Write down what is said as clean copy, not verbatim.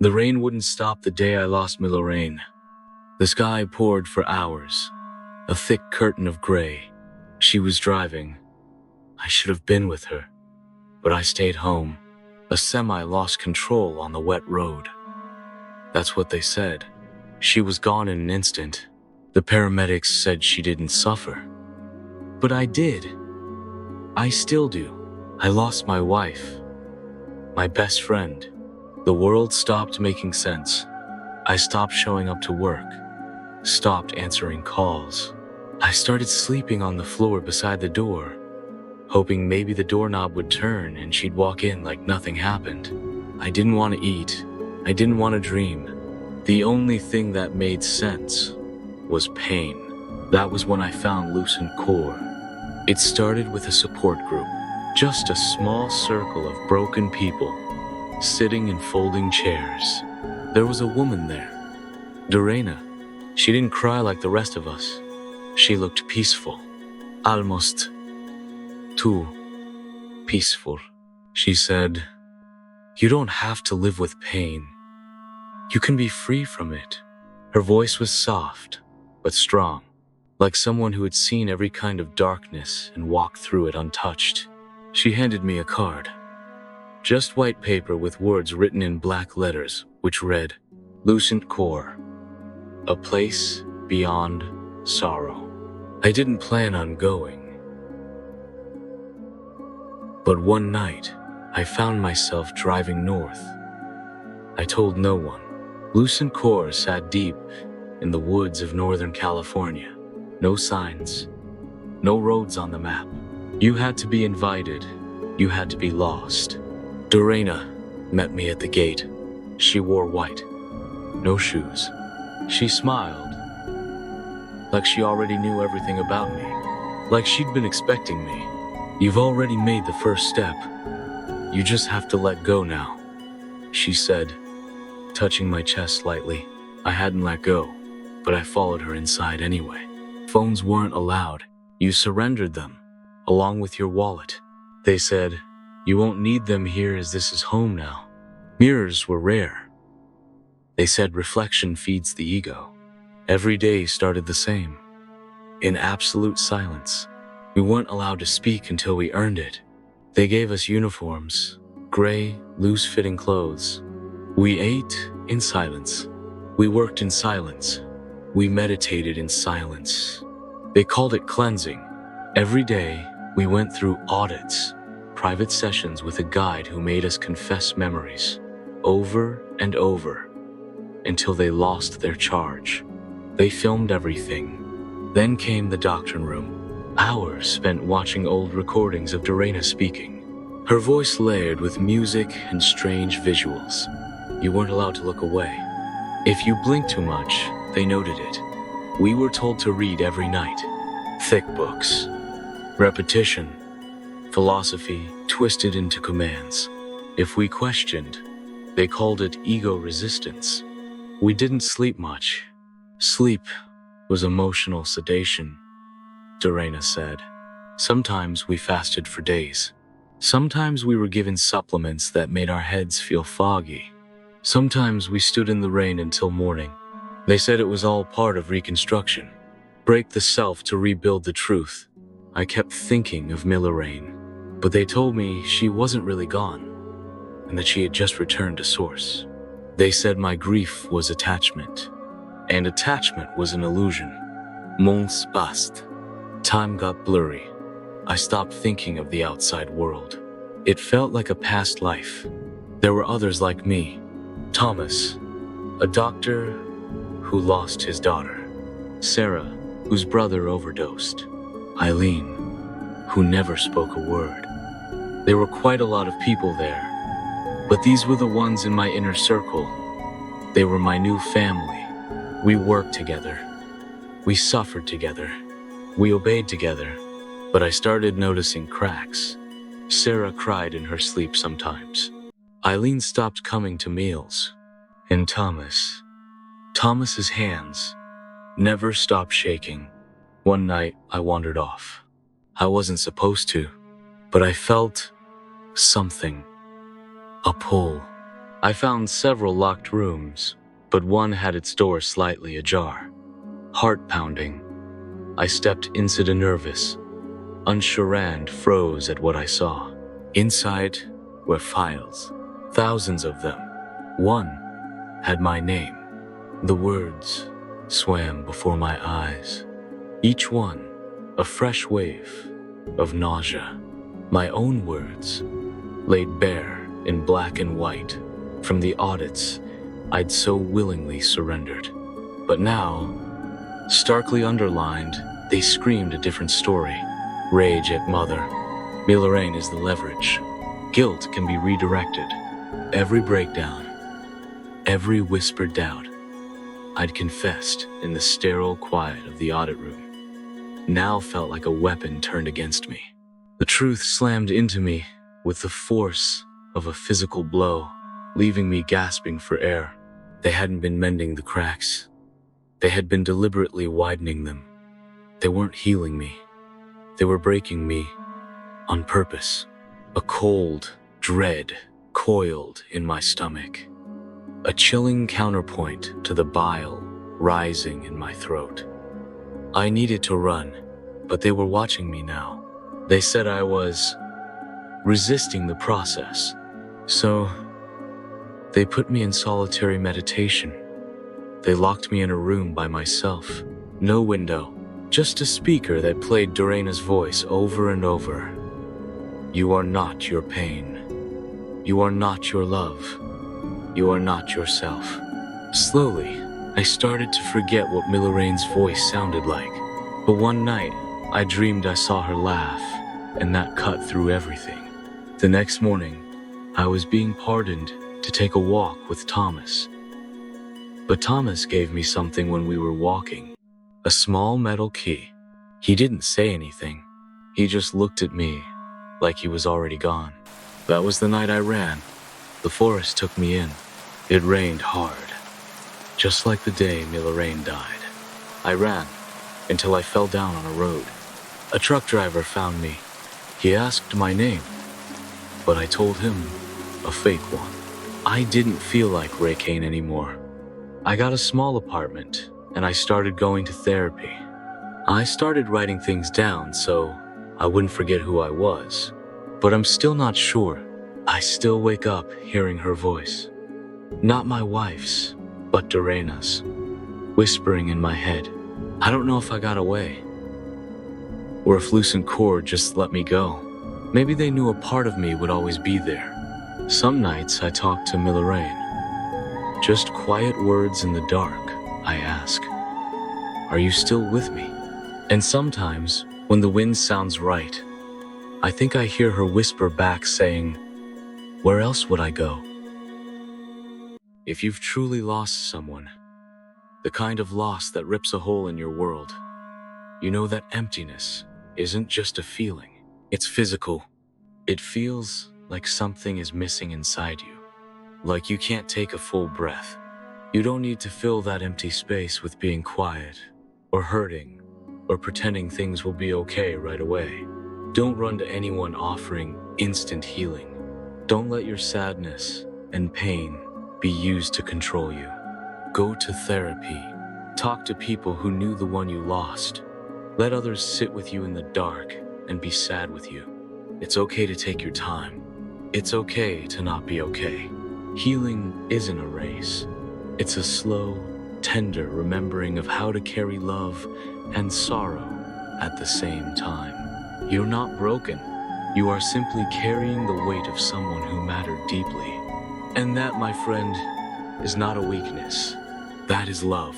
The rain wouldn't stop the day I lost Lorraine. The sky poured for hours, a thick curtain of gray. She was driving. I should have been with her, but I stayed home. A semi lost control on the wet road. That's what they said. She was gone in an instant. The paramedics said she didn't suffer. But I did. I still do. I lost my wife, my best friend. The world stopped making sense. I stopped showing up to work, stopped answering calls. I started sleeping on the floor beside the door, hoping maybe the doorknob would turn and she'd walk in like nothing happened. I didn't want to eat. I didn't want to dream. The only thing that made sense was pain. That was when I found Lucent Core. It started with a support group, just a small circle of broken people, sitting in folding chairs. There was a woman there, Doraina. She didn't cry like the rest of us. She looked peaceful, almost too peaceful. She said, "You don't have to live with pain. You can be free from it." Her voice was soft, but strong, like someone who had seen every kind of darkness and walked through it untouched. She handed me a card. Just white paper with words written in black letters, which read, Lucent Core, a place beyond sorrow. I didn't plan on going. But one night, I found myself driving north. I told no one. Lucent Core sat deep in the woods of Northern California. No signs, no roads on the map. You had to be invited. You had to be lost. Doraina met me at the gate. She wore white, no shoes. She smiled, like she already knew everything about me, like she'd been expecting me. "You've already made the first step. You just have to let go now," she said, touching my chest lightly. I hadn't let go, but I followed her inside anyway. Phones weren't allowed. You surrendered them, along with your wallet. They said, "You won't need them here as this is home now." Mirrors were rare. They said reflection feeds the ego. Every day started the same, in absolute silence. We weren't allowed to speak until we earned it. They gave us uniforms, gray, loose-fitting clothes. We ate in silence. We worked in silence. We meditated in silence. They called it cleansing. Every day, we went through audits, private sessions with a guide who made us confess memories, over and over, until they lost their charge. They filmed everything. Then came the doctrine room. Hours spent watching old recordings of Doraina speaking. Her voice layered with music and strange visuals. You weren't allowed to look away. If you blinked too much, they noted it. We were told to read every night. Thick books. Repetition. Philosophy twisted into commands. If we questioned, they called it ego resistance. We didn't sleep much. Sleep was emotional sedation, Doraina said. Sometimes we fasted for days. Sometimes we were given supplements that made our heads feel foggy. Sometimes we stood in the rain until morning. They said it was all part of reconstruction. Break the self to rebuild the truth. I kept thinking of Lorraine, but they told me she wasn't really gone, and that she had just returned to source. They said my grief was attachment, and attachment was an illusion. Months passed. Time got blurry. I stopped thinking of the outside world. It felt like a past life. There were others like me. Thomas, a doctor who lost his daughter. Sarah, whose brother overdosed. Eileen, who never spoke a word. There were quite a lot of people there, but these were the ones in my inner circle. They were my new family. We worked together. We suffered together. We obeyed together, but I started noticing cracks. Sarah cried in her sleep sometimes. Eileen stopped coming to meals. And Thomas's hands never stopped shaking. One night, I wandered off. I wasn't supposed to, but I felt something, a pull. I found several locked rooms, but one had its door slightly ajar. Heart pounding, I stepped into the nervous, unsure and froze at what I saw. Inside were files, thousands of them. One had my name. The words swam before my eyes. Each one a fresh wave of nausea. My own words laid bare in black and white from the audits I'd so willingly surrendered. But now, starkly underlined, they screamed a different story. Rage at mother. Doraina is the leverage. Guilt can be redirected. Every breakdown, every whispered doubt, I'd confessed in the sterile quiet of the audit room, now felt like a weapon turned against me. The truth slammed into me with the force of a physical blow, leaving me gasping for air. They hadn't been mending the cracks. They had been deliberately widening them. They weren't healing me. They were breaking me on purpose. A cold dread coiled in my stomach, a chilling counterpoint to the bile rising in my throat. I needed to run, but they were watching me now. They said I was resisting the process, so they put me in solitary meditation. They locked me in a room by myself. No window, just a speaker that played Doraina's voice over and over. You are not your pain. You are not your love. You are not yourself. Slowly, I started to forget what Doraina's voice sounded like. But one night, I dreamed I saw her laugh, and that cut through everything. The next morning, I was being pardoned to take a walk with Thomas. But Thomas gave me something when we were walking, a small metal key. He didn't say anything. He just looked at me like he was already gone. That was the night I ran. The forest took me in. It rained hard, just like the day Doraina died. I ran until I fell down on a road. A truck driver found me. He asked my name, but I told him a fake one. I didn't feel like Ray Kane anymore. I got a small apartment, and I started going to therapy. I started writing things down so I wouldn't forget who I was. But I'm still not sure. I still wake up hearing her voice. Not my wife's, but Doraina's, whispering in my head. I don't know if I got away, or if Lucent Core just let me go. Maybe they knew a part of me would always be there. Some nights I talk to Doraina. Just quiet words in the dark. I ask, are you still with me? And sometimes, when the wind sounds right, I think I hear her whisper back saying, where else would I go? If you've truly lost someone, the kind of loss that rips a hole in your world, you know that emptiness isn't just a feeling, it's physical. It feels like something is missing inside you, like you can't take a full breath. You don't need to fill that empty space with being quiet, or hurting, or pretending things will be okay right away. Don't run to anyone offering instant healing. Don't let your sadness and pain be used to control you. Go to therapy. Talk to people who knew the one you lost. Let others sit with you in the dark and be sad with you. It's okay to take your time. It's okay to not be okay. Healing isn't a race. It's a slow, tender remembering of how to carry love and sorrow at the same time. You're not broken. You are simply carrying the weight of someone who mattered deeply. And that, my friend, is not a weakness. That is love.